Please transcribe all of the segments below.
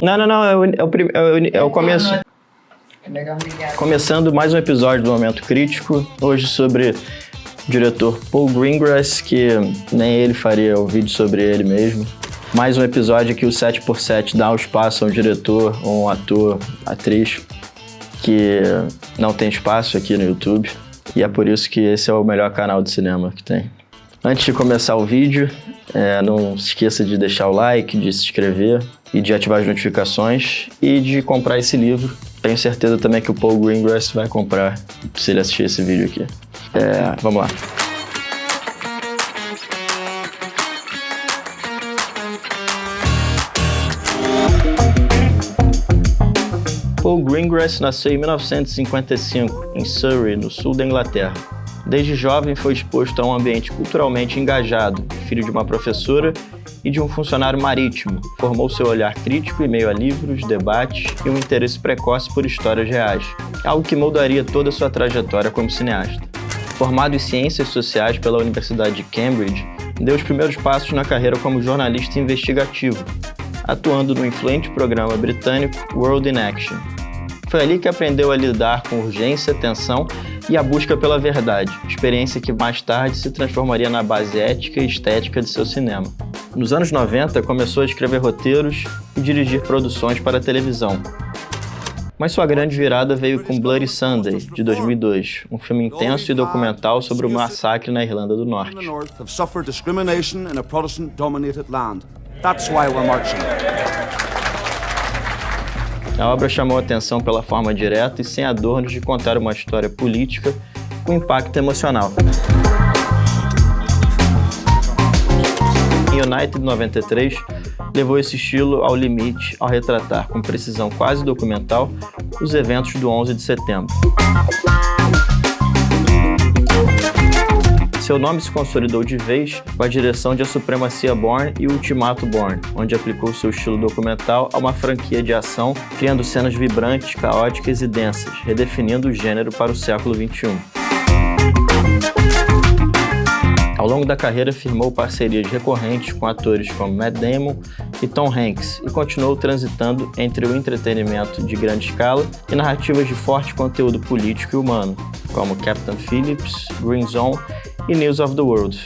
Não, é o começo. Começando mais um episódio do Momento Crítico, hoje sobre o diretor Paul Greengrass, que nem ele faria o vídeo sobre ele mesmo. Mais um episódio que o 7x7 dá um espaço a um diretor, ou um ator, atriz, que não tem espaço aqui no YouTube. E é por isso que esse é o melhor canal de cinema que tem. Antes de começar o vídeo, não se esqueça de deixar o like, de se inscrever e de ativar as notificações e de comprar esse livro. Tenho certeza também que o Paul Greengrass vai comprar se ele assistir esse vídeo aqui. Vamos lá. Paul Greengrass nasceu em 1955, em Surrey, no sul da Inglaterra. Desde jovem foi exposto a um ambiente culturalmente engajado, filho de uma professora e de um funcionário marítimo. Formou seu olhar crítico em meio a livros, debates e um interesse precoce por histórias reais, algo que moldaria toda a sua trajetória como cineasta. Formado em Ciências Sociais pela Universidade de Cambridge, deu os primeiros passos na carreira como jornalista investigativo, atuando no influente programa britânico World in Action. Foi ali que aprendeu a lidar com urgência, tensão e a busca pela verdade, experiência que mais tarde se transformaria na base ética e estética de seu cinema. Nos anos 90, começou a escrever roteiros e dirigir produções para a televisão. Mas sua grande virada veio com Bloody Sunday, de 2002, um filme intenso e documental sobre o massacre na Irlanda do Norte. A obra chamou a atenção pela forma direta e sem adornos de contar uma história política com impacto emocional. Em United 93, levou esse estilo ao limite ao retratar, com precisão quase documental, os eventos do 11 de setembro. Seu nome se consolidou de vez com a direção de A Supremacia Bourne e O Ultimato Bourne, onde aplicou seu estilo documental a uma franquia de ação, criando cenas vibrantes, caóticas e densas, redefinindo o gênero para o século XXI. Ao longo da carreira, firmou parcerias recorrentes com atores como Matt Damon e Tom Hanks e continuou transitando entre o entretenimento de grande escala e narrativas de forte conteúdo político e humano, como Captain Phillips, Green Zone e News of the World.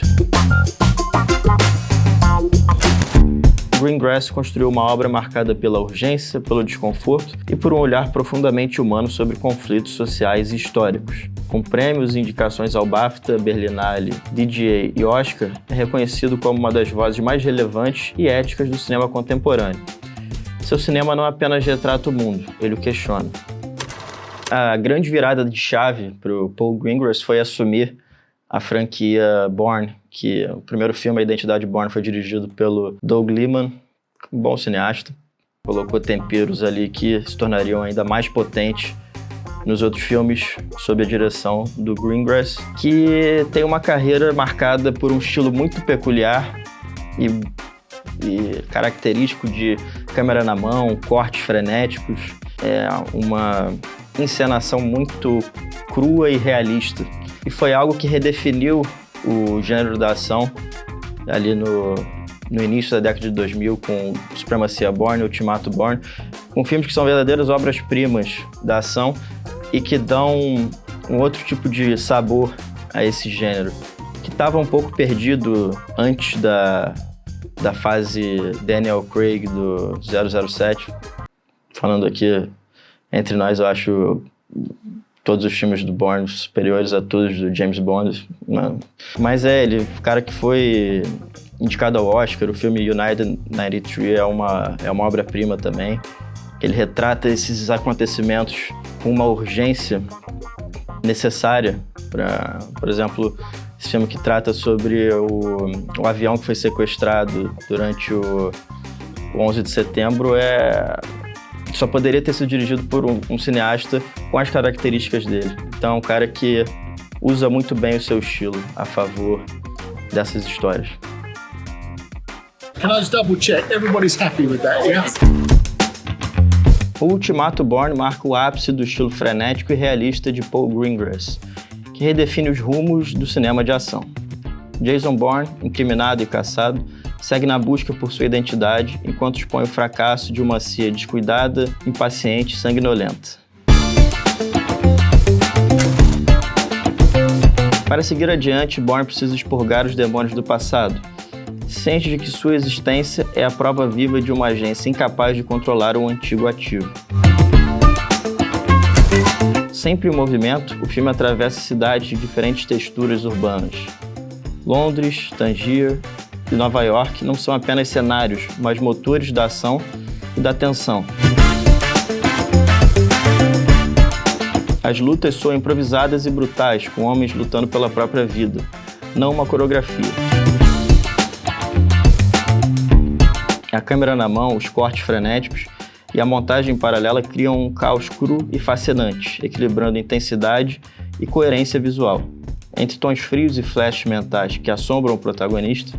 Greengrass construiu uma obra marcada pela urgência, pelo desconforto e por um olhar profundamente humano sobre conflitos sociais e históricos. Com prêmios e indicações ao BAFTA, Berlinale, DGA e Oscar, é reconhecido como uma das vozes mais relevantes e éticas do cinema contemporâneo. Seu cinema não apenas retrata o mundo, ele o questiona. A grande virada de chave para o Paul Greengrass foi assumir a franquia Bourne, que o primeiro filme, A Identidade Bourne, foi dirigido pelo Doug Liman, um bom cineasta. Colocou temperos ali que se tornariam ainda mais potentes nos outros filmes, sob a direção do Greengrass, que tem uma carreira marcada por um estilo muito peculiar e característico de câmera na mão, cortes frenéticos, uma encenação muito crua e realista. E foi algo que redefiniu o gênero da ação ali no início da década de 2000 com Supremacia Bourne, Ultimato Bourne, com filmes que são verdadeiras obras-primas da ação e que dão um outro tipo de sabor a esse gênero, que estava um pouco perdido antes da fase Daniel Craig do 007. Falando aqui entre nós, eu acho todos os filmes do Bourne superiores a todos do James Bond. Mas ele, o cara que foi indicado ao Oscar, o filme United 93 é uma obra-prima também. Ele retrata esses acontecimentos com uma urgência necessária para, por exemplo, esse filme que trata sobre o avião que foi sequestrado durante o 11 de setembro só poderia ter sido dirigido por um cineasta com as características dele. Então, é um cara que usa muito bem o seu estilo a favor dessas histórias. Can I just double check? Everybody's happy with that, yeah? O Ultimato Bourne marca o ápice do estilo frenético e realista de Paul Greengrass, que redefine os rumos do cinema de ação. Jason Bourne, incriminado e caçado, segue na busca por sua identidade enquanto expõe o fracasso de uma Cia descuidada, impaciente e sanguinolenta. Para seguir adiante, Bourne precisa expurgar os demônios do passado, ciente de que sua existência é a prova viva de uma agência incapaz de controlar um antigo ativo. Sempre em movimento, o filme atravessa cidades de diferentes texturas urbanas. Londres, Tangier e Nova York não são apenas cenários, mas motores da ação e da tensão. As lutas soam improvisadas e brutais, com homens lutando pela própria vida, não uma coreografia. A câmera na mão, os cortes frenéticos e a montagem paralela criam um caos cru e fascinante, equilibrando intensidade e coerência visual. Entre tons frios e flashes mentais que assombram o protagonista,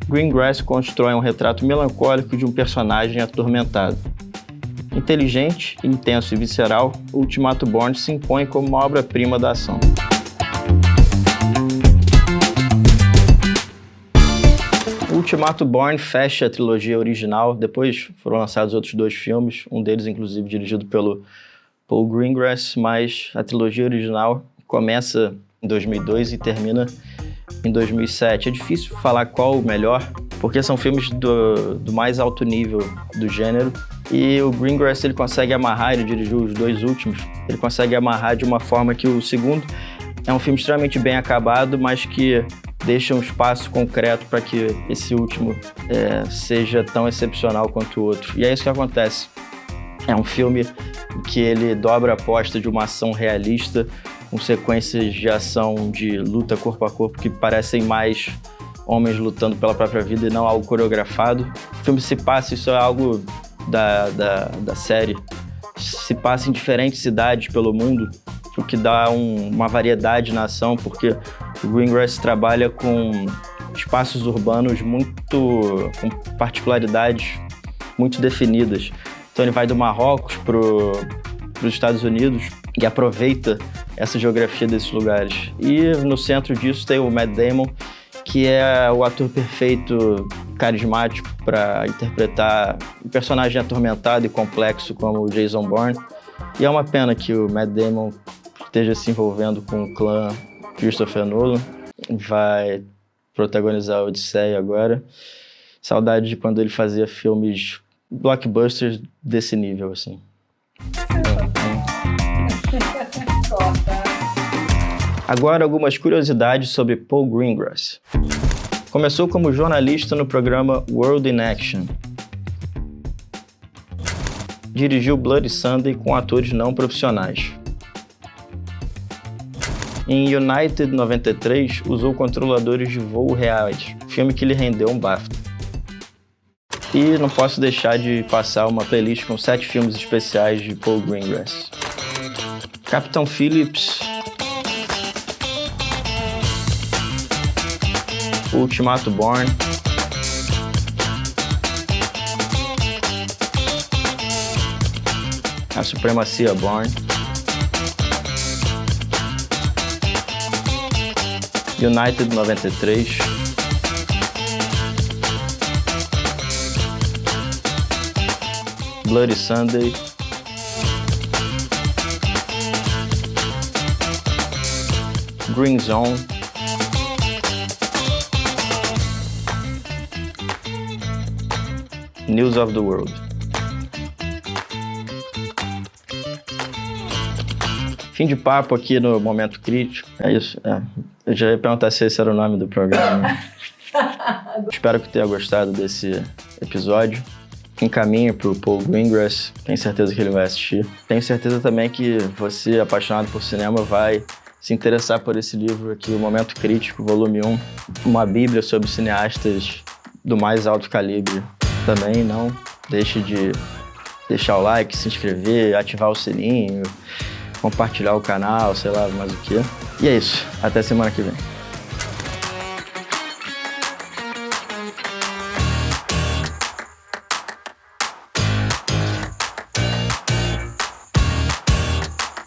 Greengrass constrói um retrato melancólico de um personagem atormentado. Inteligente, intenso e visceral, o Ultimato Bourne se impõe como uma obra-prima da ação. O Ultimato Bourne fecha a trilogia original, depois foram lançados outros 2 filmes, um deles inclusive dirigido pelo Paul Greengrass, mas a trilogia original começa em 2002 e termina em 2007. É difícil falar qual o melhor, porque são filmes do mais alto nível do gênero, e o Greengrass ele consegue amarrar, ele dirigiu os 2 últimos, ele consegue amarrar de uma forma que o segundo é um filme extremamente bem acabado, mas que deixa um espaço concreto para que esse último seja tão excepcional quanto o outro. E é isso que acontece. É um filme que ele dobra a aposta de uma ação realista, com sequências de ação de luta corpo a corpo que parecem mais homens lutando pela própria vida e não algo coreografado. O filme se passa, isso é algo da série, se passa em diferentes cidades pelo mundo, o que dá uma variedade na ação, porque o Greengrass trabalha com espaços urbanos com particularidades muito definidas. Então ele vai do Marrocos para os Estados Unidos e aproveita essa geografia desses lugares. E no centro disso tem o Matt Damon, que é o ator perfeito, carismático, para interpretar um personagem atormentado e complexo como o Jason Bourne. E é uma pena que o Matt Damon esteja se envolvendo com o clã Christopher Nolan. Vai protagonizar a Odisseia agora. Saudade de quando ele fazia filmes blockbusters desse nível, assim. Agora, algumas curiosidades sobre Paul Greengrass. Começou como jornalista no programa World in Action. Dirigiu Bloody Sunday com atores não profissionais. Em United 93, usou controladores de voo reais, filme que lhe rendeu um BAFTA. E não posso deixar de passar uma playlist com 7 filmes especiais de Paul Greengrass. Capitão Phillips, Ultimato Bourne, A Supremacia Bourne, United 93, Bloody Sunday, Green Zone, News of the World. Fim de papo aqui no Momento Crítico. É isso. Eu já ia perguntar se esse era o nome do programa. Espero que tenha gostado desse episódio. Encaminhe para o Paul Greengrass. Tenho certeza que ele vai assistir. Tenho certeza também que você, apaixonado por cinema, vai se interessar por esse livro aqui, O Momento Crítico, volume 1. Uma bíblia sobre cineastas do mais alto calibre. Também não deixe de deixar o like, se inscrever, ativar o sininho, compartilhar o canal, sei lá mais o que. E é isso. Até semana que vem.